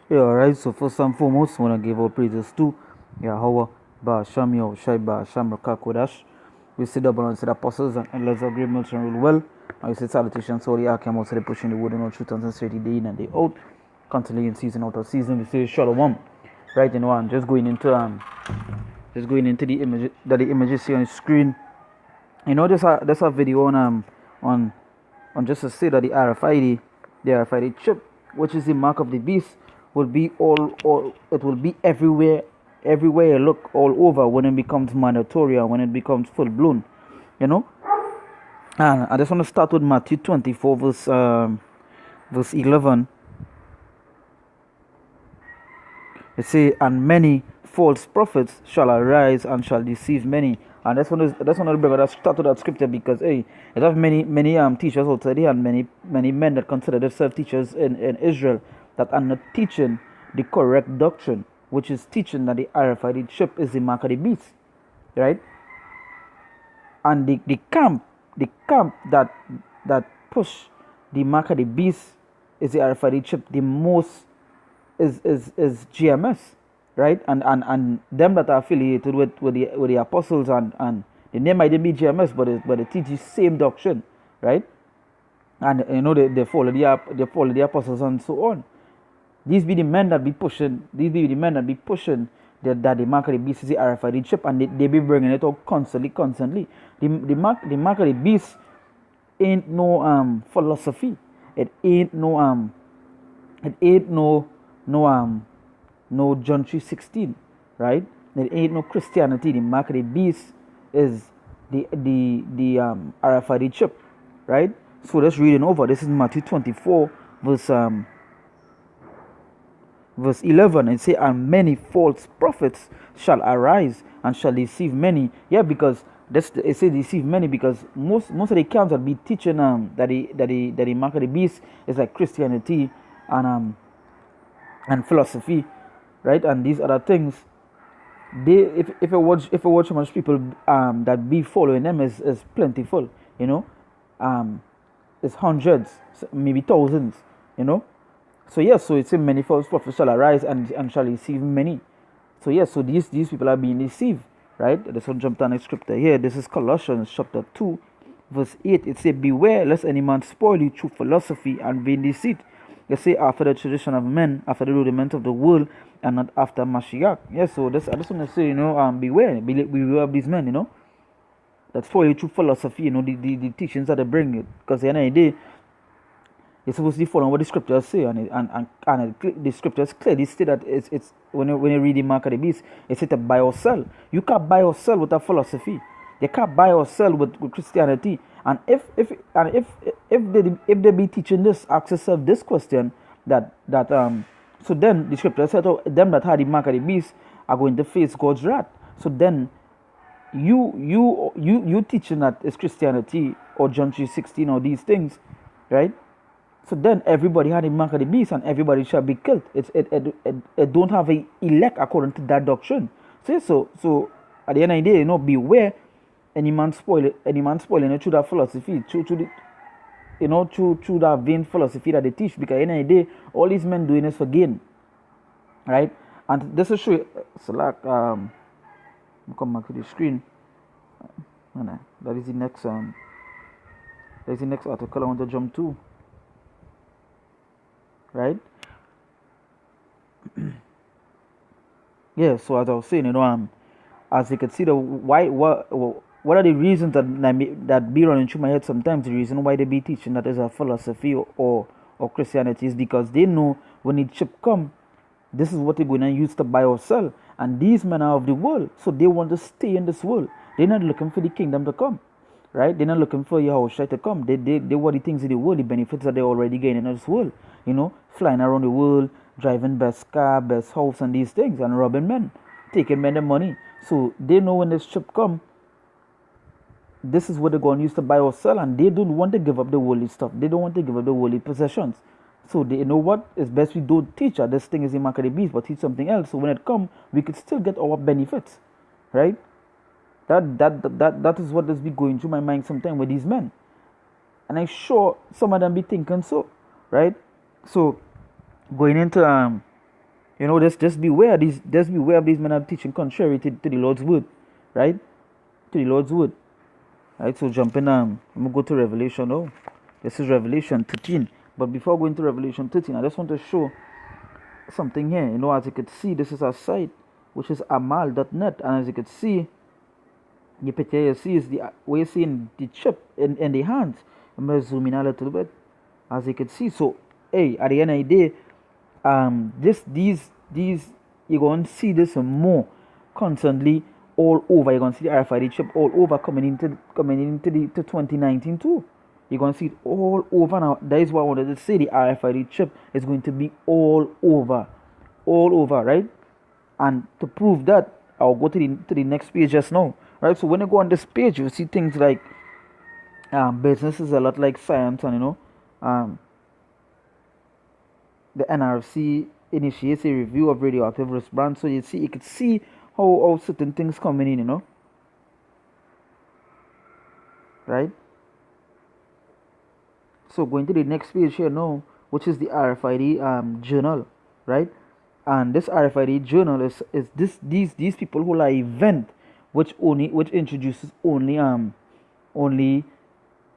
Yeah, alright. So first and foremost, I wanna give all praises to Yahweh, Ba'asham Yahushai, Ba'asham Rakakodash. We sit up and the apostles and elders of great multitude rule well. And we say salutations to all the Akim, also the pushing the word and all truth and sincerity day in and day out. Constantly in season out of season. We say Shalom. Right, you know, I'm just going into the image that the images see on the screen. You know, there's a video on on just to say that the RFID chip, which is the mark of the beast, will be all it will be everywhere you look all over when it becomes mandatory and when it becomes full blown, you know. And I just want to start with Matthew 24 verse 11. It say, and many false prophets shall arise and shall deceive many. And that's one of the bring that start with that scripture because hey, it have many teachers outside here and many men that consider themselves teachers in Israel that are not teaching the correct doctrine, which is teaching that the RFID chip is the mark of the beast, right? And the camp that push the mark of the beast is the RFID chip the most is GMS, right? And them that are affiliated with the apostles and the name might be GMS, but they teach the same doctrine, right? And you know they follow the apostles and so on. These be the men that be pushing. These be the men that be pushing that the mark of the beast is the RFID chip, and they be bringing it out constantly. The mark of the beast ain't no philosophy. It ain't no John 3:16, right? It ain't no Christianity. The mark of the beast is the RFID chip, right? So let's read it over. This is Matthew 24, verse 11. It say, and many false prophets shall arise and shall deceive many. Yeah, because it say deceive many because most of the camps that be teaching that the mark of the beast is like Christianity and philosophy, right? And these other things, they if you watch how much people that be following them is plentiful, you know, it's hundreds, maybe thousands, you know. So yes, so it's a many false prophets shall arise and shall deceive many. So yes, so these people are being deceived, right? Let's jump down the scripture here. This is Colossians chapter 2, verse 8. It says, beware lest any man spoil you through philosophy and vain deceit. They say after the tradition of men, after the rudiment of the world, and not after Mashiach. Yes, so this I just want to say, you know, beware of these men, you know, that spoil you through philosophy, you know, the teachings that they bring it. Because at the end of the day, you're supposed to follow what the scriptures say, the scriptures clearly state that it's when you read the mark of the beast, it's to buy or sell. You can't buy or sell with a philosophy. You can't buy or sell with Christianity. And if they be teaching this, ask yourself this question so then the scripture said, oh, them that had the mark of the beast are going to face God's wrath. So then you teaching that it's Christianity or John 3:16 or these things, right? So then everybody had a mark of the beast and everybody shall be killed. It don't have a elect according to that doctrine. So at the end of the day, you know, beware any man spoiling it through that philosophy, through that vain philosophy that they teach. Because at the end of the day, all these men doing is for gain, right? And this is show you, so like come back to the screen. That is the next article I want to jump to. Right? Yeah, so as I was saying, you know, as you can see, what are the reasons that be running through my head sometimes? The reason why they be teaching that is a philosophy or Christianity is because they know when the chip come, this is what they're going to use to buy or sell. And these men are of the world, so they want to stay in this world. They're not looking for the kingdom to come. Right? They're not looking for Yahushua to come. They want the things in the world, the benefits that they already gain in this world. You know, flying around the world, driving best car, best house, and these things, and robbing men, taking men the money. So they know when this chip come, this is what they're going to use to buy or sell, and they don't want to give up the worldly stuff. They don't want to give up the worldly possessions. So they, you know what? It's best we don't teach that this thing is the mark of the beast, but teach something else. So when it come, we could still get our benefits, right? That is what does be going through my mind sometimes with these men, and I'm sure some of them be thinking so, right? So going into You know, just beware these, just beware of these men are teaching contrary to the Lord's word, right? To the Lord's word, right? So jumping I'm gonna go to Revelation. Oh, this is Revelation 13. But before going to Revelation 13, I just want to show something here. You know, as you could see, this is our site, which is amal.net, and as you could see, the picture you see is the we're seeing the chip in the hands. I'm gonna zoom in a little bit, as you can see. So, hey, at the end of the day, these you're gonna see this more constantly all over. You're gonna see the RFID chip all over coming into the to 2019 too. You're gonna see it all over now. That is why I wanted to say the RFID chip is going to be all over, right? And to prove that, I'll go to the next page just now, right? So when you go on this page, you see things like business is a lot like science, and um, the NRC initiates a review of radioactive risk brands. So you could see how certain things coming in, right? So going to the next page here now, which is the RFID journal, right? And this RFID journal is these people who like event which introduces only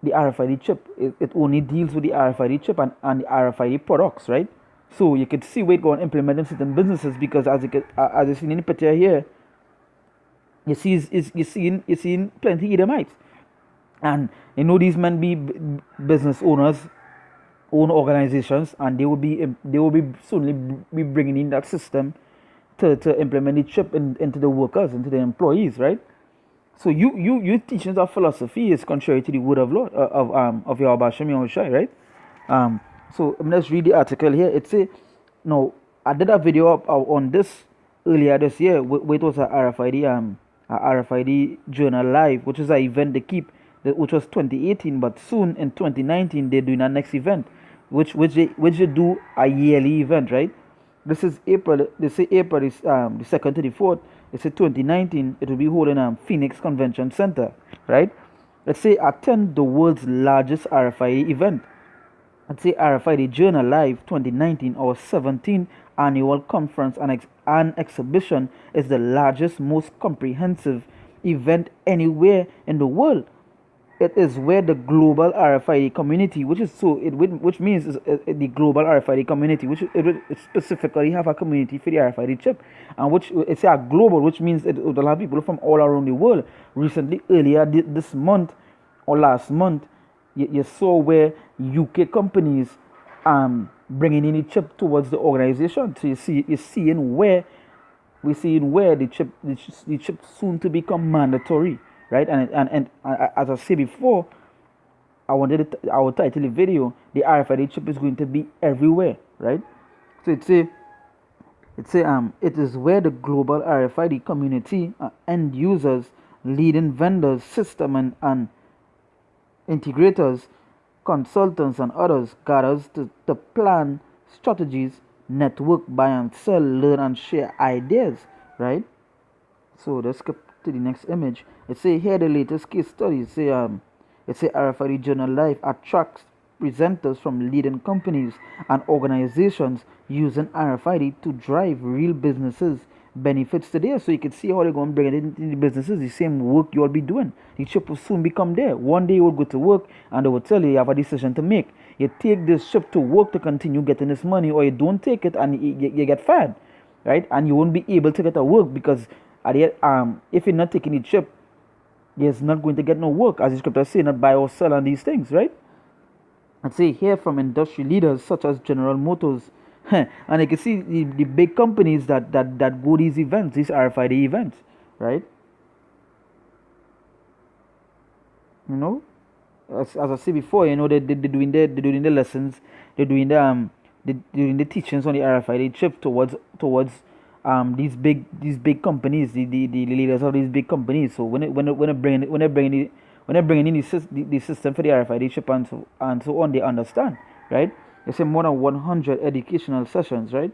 the RFID chip. It only deals with the RFID chip and the RFID products, right? So you could see where it going implement in certain businesses, because as you see in the picture here, you seeing plenty Edomites, and these men be business owners, own organizations, and they will be soonly be bringing in that system to implement the chip into the workers, into the employees, right? So you teachings of philosophy is contrary to the word of Lord of your Hashem Yahushai, right? So let's read the article here. It say, no, I did a video up on this earlier this year, where it was a RFID journal live, which is an event they keep, which was 2018, but soon in 2019 they're doing a next event, which they do a yearly event, right? This is April. They say April is the 2nd to the 4th. They say 2019. It will be holding Phoenix Convention Center, right? Let's say attend the world's largest RFID event. Let's say RFID Journal Live 2019, our 17th annual conference and exhibition, is the largest, most comprehensive event anywhere in the world. It is where the global RFID community, which means the global RFID community, which it specifically have a community for the RFID chip, and which it's a global, which means it will have people from all around the world. Recently, earlier this month or last month, you saw where UK companies bringing in a chip towards the organization. So you're seeing where the chip soon to become mandatory, right? And as I said before, I will title the video, the RFID chip is going to be everywhere, right? So it is where the global RFID community, end users, leading vendors, system and integrators, consultants, and others gathers to plan strategies, network, buy and sell, learn and share ideas, right? So let's skip to the next image. It say here the latest case study. It say RFID Journal Live attracts presenters from leading companies and organizations using RFID to drive real businesses benefits today. So you can see how they're going to bring it into the businesses, the same work you'll be doing. The chip will soon become there. One day you will go to work and they will tell you have a decision to make. You take this chip to work to continue getting this money, or you don't take it and you get fired, right? And you won't be able to get a work, because if you're not taking the chip, you're not going to get no work, as the scripture say, not buy or sell on these things, right? And say here from industry leaders such as General Motors, and you can see the big companies that go these events, these RFID events, right? As I said before, they're doing the lessons, they're doing the teachings on the RFID chip towards these big companies, the leaders of these big companies. So when they bring in the system for the RFID chip and so on, they understand, right? They say more than 100 educational sessions, right?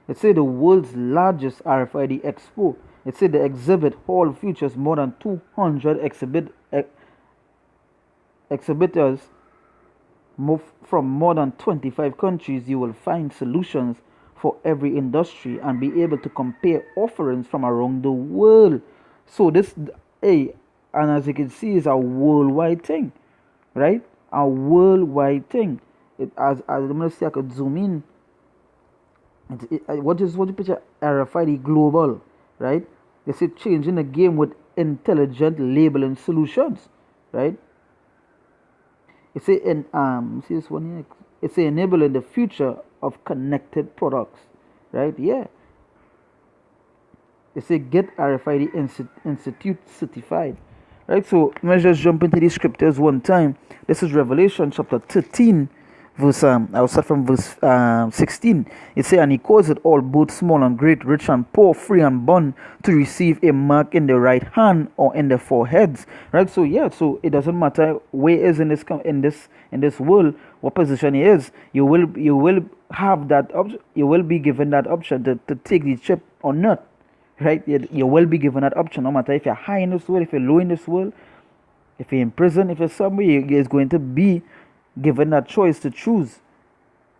It said the world's largest RFID expo. It said the exhibit hall features more than 200 exhibitors from more than 25 countries. You will find solutions for every industry and be able to compare offerings from around the world. So this, hey, and as you can see, is a worldwide thing, right? A worldwide thing. As I'm gonna say, I could zoom in. What you picture RFID global, right? They say changing the game with intelligent labeling solutions, right? It's a in see this one here. It's a enabling the future of connected products, right? Yeah. It's a get RFID Institute certified, right? So let's just jump into these scriptures one time. This is Revelation chapter 13, verse I'll start from verse 16. It says, and he caused it all, both small and great, rich and poor, free and bond, to receive a mark in the right hand or in the foreheads, right? So yeah, so it doesn't matter where is in this world, what position he is, you will have that option. You will be given that option to take the chip or not, right? You will be given that option, no matter if you're high in this world, if you're low in this world, if you're in prison, if you're somewhere, you're going to be given that choice to choose,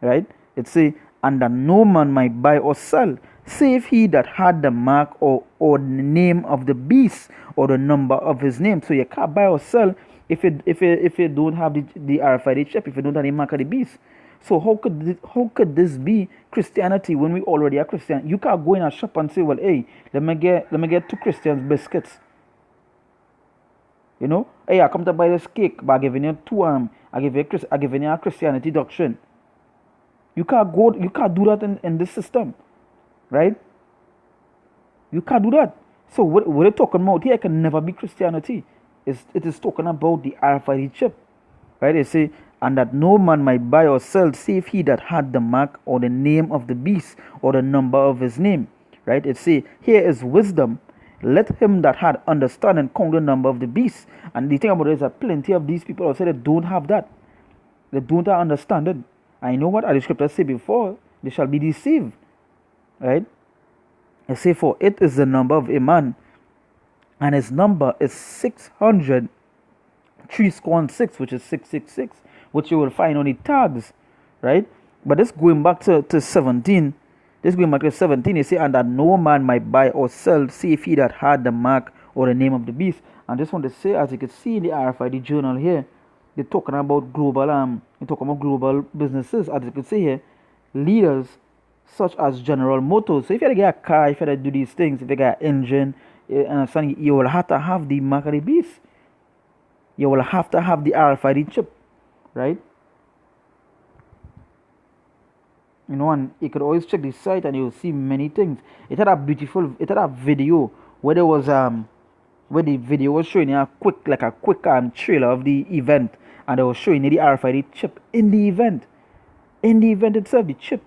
right? It say, and that no man might buy or sell, save he that had the mark or the name of the beast or the number of his name. So you can't buy or sell if you don't have the RFID chip, if you don't have the mark of the beast. So how could this be Christianity when we already are Christian? You can't go in a shop and say, well, hey, let me get two Christians biscuits. You know, hey, I come to buy this cake, but I giving you two I giving you a Christianity doctrine. You can't do that in this system, right? You can't do that. So what we're talking about here can never be Christianity. It is talking about the RFID chip, right? They say, and that no man might buy or sell save he that had the mark or the name of the beast or the number of his name, right? It say, here is wisdom. Let him that had understanding count the number of the beast. And the thing about it is that plenty of these people outside that don't have that. They don't have understanding. I know what the scripture say before, they shall be deceived, right? I say, for it is the number of a man, and his number is 600, 3 score 6, which is 666, which you will find on the tags, right? But this going back to 17, this going back to 17, you say, and that no man might buy or sell, save he that had the mark or the name of the beast. And I just want to say, as you can see in the RFID journal here, they're talking about global businesses. As you can see here, leaders such as General Motors. So if you get a car, if you do these things, if you get an engine, you will have to have the mark of the beast. You will have to have the RFID chip, right? You know, and you could always check the site and you'll see many things. It had a video where there was where the video was showing you a quick trailer of the event, and they were showing you the RFID chip in the event. In the event itself, the chip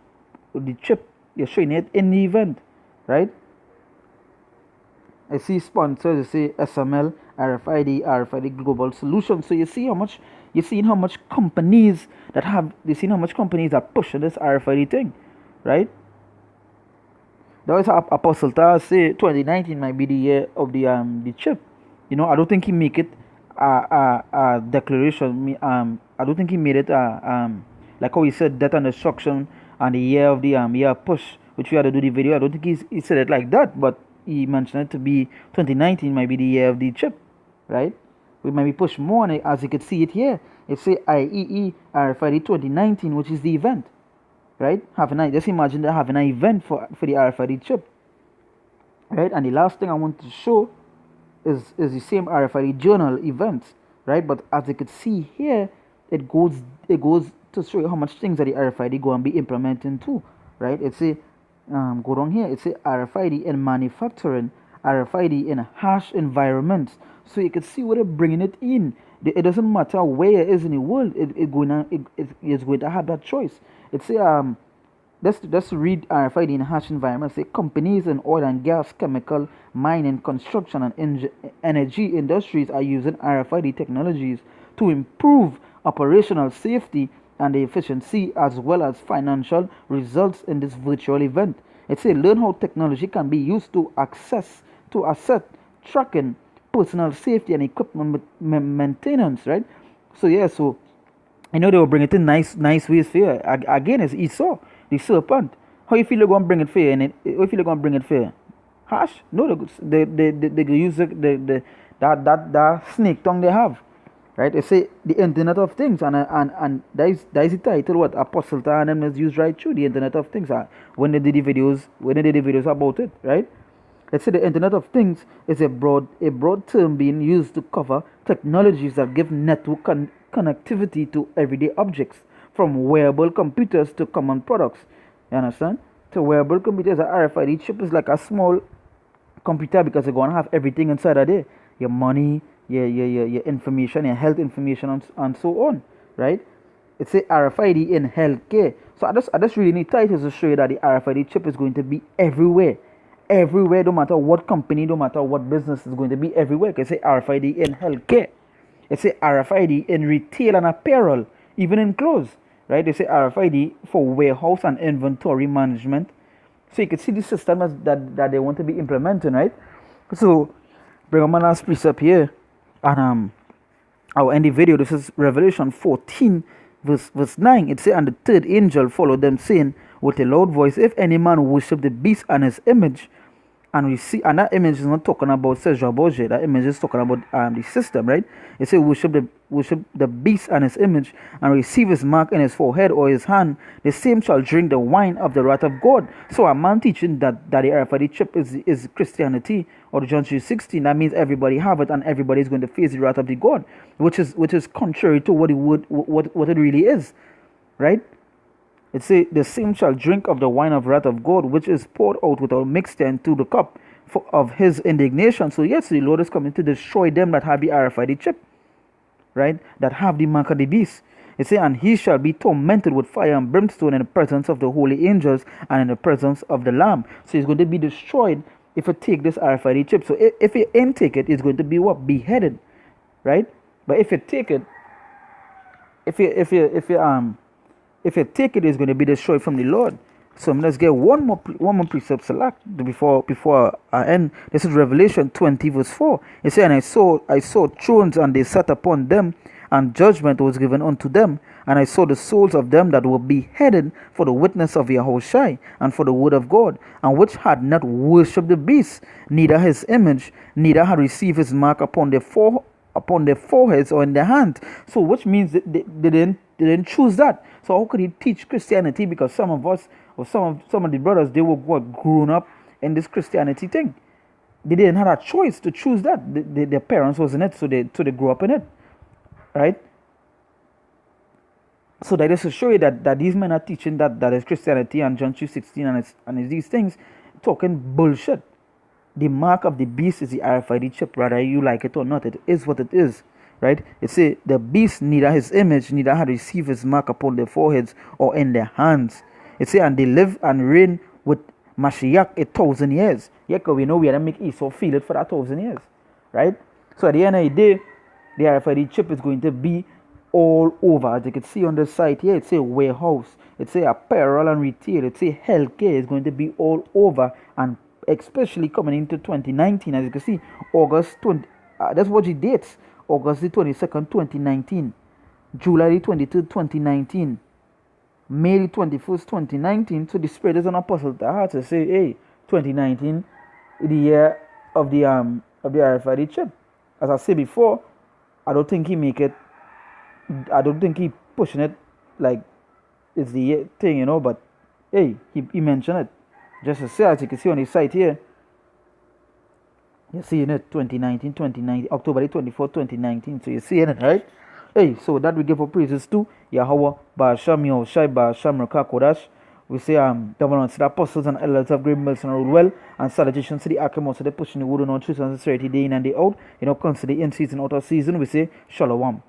you're showing it in the event, right? I see sponsors, you see SML, RFID Global Solutions. So you see how much companies are pushing this RFID thing, right? There was Apostle Tar say 2019 might be the year of the chip. You know, I don't think he make it a declaration. I don't think he made it like how he said death and destruction and the year of the year push, which we had to do the video. I don't think he said it like that, but he mentioned it to be 2019 might be the year of the chip, right? We might be pushed more, and as you can see it here, it say IEE RFID 2019, which is the event, right? Just imagine that having an event for the RFID chip, right? And the last thing I want to show is the same RFID journal events, right? But as you can see here, it goes to show you how much things that the RFID go and be implementing too, right? It's a go down here. It's a RFID in manufacturing, RFID in harsh environments. So you can see where they're bringing it in. It doesn't matter where it is in the world. It's going to have that choice. It's a let's read RFID in harsh environments. Say companies in oil and gas, chemical, mining, construction, and energy industries are using RFID technologies to improve operational safety and the efficiency as well as financial results in this virtual event. It says learn how technology can be used to asset tracking, personal safety, and equipment maintenance, right? So yeah, so I know they will bring it in nice ways for you. Again, it's Esau, the serpent. How you feel they're gonna bring it for you? And how you feel they're gonna bring it for you? Harsh? No, they use that snake tongue they have, right? They say the Internet of Things, and that is the title what Apostle and them is used right through the Internet of Things. When they did the videos about it, right? Let's say the Internet of Things is a broad term being used to cover technologies that give network connectivity to everyday objects, from wearable computers to common products. You understand? So wearable computers, a RFID chip is like a small computer because you're gonna have everything inside of there. Your money, your information, your health information, and so on. Right? It's a RFID in healthcare. So I just really need titles to show you that the RFID chip is going to be everywhere. Everywhere, no matter what company, no matter what business, is going to be everywhere. It's a RFID in healthcare. It's a RFID in retail and apparel, even in clothes. Right? It's a RFID for warehouse and inventory management. So you can see the system that they want to be implementing, right? So bring on my last precept here, and I'll end the video. This is Revelation 14, verse 9. It says, and the third angel followed them, saying with a loud voice, if any man worship the beast and his image, and we see, and that image is not talking about Sergio Borges. That image is talking about the system, right? It says worship the beast and his image, and receive his mark in his forehead or his hand. The same shall drink the wine of the wrath of God. So a man teaching that the RFID chip is Christianity, or John 3:16. That means everybody have it, and everybody is going to face the wrath of the God, which is contrary to what it really is, right? It says, the same shall drink of the wine of wrath of God, which is poured out without mixture into the cup of his indignation. So yes, the Lord is coming to destroy them that have the RFID chip, right? That have the mark of the beast. It says, and he shall be tormented with fire and brimstone in the presence of the holy angels and in the presence of the Lamb. So he's going to be destroyed if you take this RFID chip. So if you ain't take it, it's going to be what? Beheaded, right? But if you take it, if you take it, it's going to be destroyed from the Lord. So let's get one more precept select before I end. This is Revelation 20 verse 4. It says, and I saw thrones, and they sat upon them, and judgment was given unto them. And I saw the souls of them that were beheaded for the witness of Yahushua and for the word of God, and which had not worshipped the beast, neither his image, neither had received his mark upon their foreheads or in their hands. So which means they didn't choose that. So how could he teach Christianity? Because some of us, or some of the brothers, they were grown up in this Christianity thing. They didn't have a choice to choose that. Their parents was in it, so they grew up in it, right? So that is to show you that these men are teaching that is Christianity and John 3:16 and it's these things talking bullshit. The mark of the beast is the RFID chip, whether you like it or not. It is what it is. Right? It says the beast, neither his image, neither had received his mark upon their foreheads or in their hands. It says, and they live and reign with Mashiach 1,000 years. Yeah, because we know we are going to make Esau feel it for that 1,000 years. Right? So at the end of the day, the RFID chip is going to be all over. As you can see on the site here, it says warehouse, it says apparel and retail, it says healthcare is going to be all over, and especially coming into 2019. As you can see, August 20, that's what the dates. August the 22nd, 2019, July the 23rd, 2019, May the 21st, 2019. So the Spirit is an apostle to heart to say, hey, 2019, the year of the RFID chip. As I said before, I don't think he make it. I don't think he pushing it like it's the thing, But hey, he mentioned it. Just to say, as you can see on the site here. You're seeing it 2019, October 24th, 2019. So you're seeing it, right? Hey, so that we give up praises to Yahweh, Ba'asham, Yahushai, Ba'asham, Rakakodash. We say, government to the apostles and elders of Great Mills and Road well, and salutations to the Akimos, so they're pushing the word on truth and sincerity day in and day out. Constantly in season, out of season. We say, Shalom.